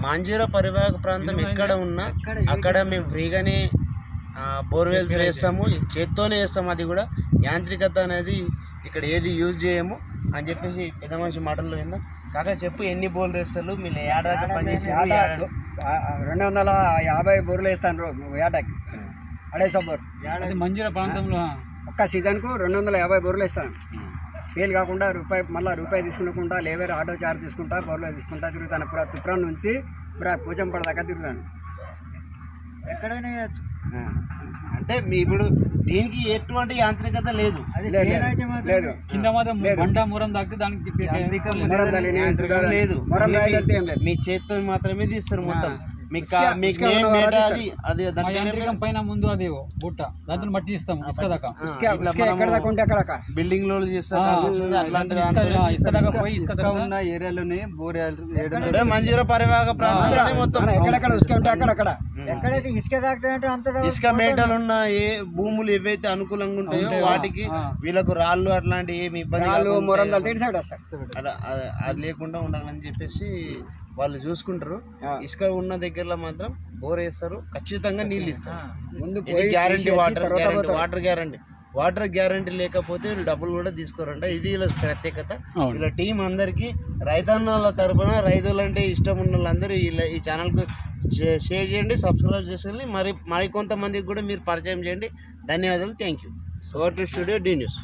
మాంజీరా పరివాహక ప్రాంతం ఎక్కడ ఉన్నా అక్కడ మేము ఫ్రీగానే బోర్వెల్స్ వేస్తాము, చేత్తోనే వేస్తాము. అది కూడా యాంత్రికత అనేది ఇక్కడ ఏది యూజ్ చేయము అని చెప్పేసి పెద్ద మనిషి మాటల్లో విందాం. కాకా చెప్పు, ఎన్ని బోర్లు వేస్తారు మీరు? ఏడాది పనిచేసి 250 బోర్లు వేస్తాను ఏడాకి. 250 బోర్ మంజీరా ప్రాంతంలో ఒక్క సీజన్కు 250 బోర్లు వేస్తాను. ఫెయిల్ కాకుండా రూపాయి తీసుకునకుండా లేబర్ ఆటో చార్జ్ తీసుకుంటా, బోర్లో తీసుకుంటా తిరుగుతాను. పూరా తుప్రాన్ నుంచి పూరా పోచంపడ దాకా తిరుగుతాను. ఎక్కడైనా అంటే మీ ఇప్పుడు దీనికి ఎటువంటి యాంత్రికత లేదు, లేదు. కింద మాత్రం బండ మురం దాకా దానికి లేదు. మీ చేత్తో మాత్రమే తీస్తారు మొత్తం. పైన ముందు అది బుట్ట దాంతో మట్టి ఇస్తాం ఇసుక దాకా. బిల్డింగ్ లో ఉన్న ఏరియాలోనే బోర్ మంజీరా పరివాహక ప్రాంతంలో మొత్తం ఎక్కడెక్కడ ఇసుక ఉంటే అక్కడక్కడ ఎక్కడైతే ఇసుక తాకుతాయంటే అంత ఇసుక మేటలు ఉన్న ఏ భూములు ఏవైతే అనుకూలంగా ఉంటాయో వాటికి వీళ్ళకు రాళ్ళు అట్లాంటి ఏమి ఇబ్బంది అది లేకుండా ఉండాలని చెప్పేసి వాళ్ళు చూసుకుంటారు. ఇసుక ఉన్న దగ్గరలో మాత్రం బోర్ వేస్తారు, ఖచ్చితంగా నీళ్ళు ఇస్తారు. ఇది గ్యారంటీ, వాటర్ గ్యారంటీ లేకపోతే వీళ్ళు డబ్బులు కూడా తీసుకోరంట. ఇది వీళ్ళ ప్రత్యేకత. వీళ్ళ టీం అందరికీ రైతన్నల తరఫున, రైతులంటే ఇష్టం ఉన్న వాళ్ళందరూ ఈ ఛానల్కు షేర్ చేయండి, సబ్స్క్రైబ్ చేసేయండి. మరి కొంతమందికి కూడా మీరు పరిచయం చేయండి. ధన్యవాదాలు. Thank you. Over to studio D news.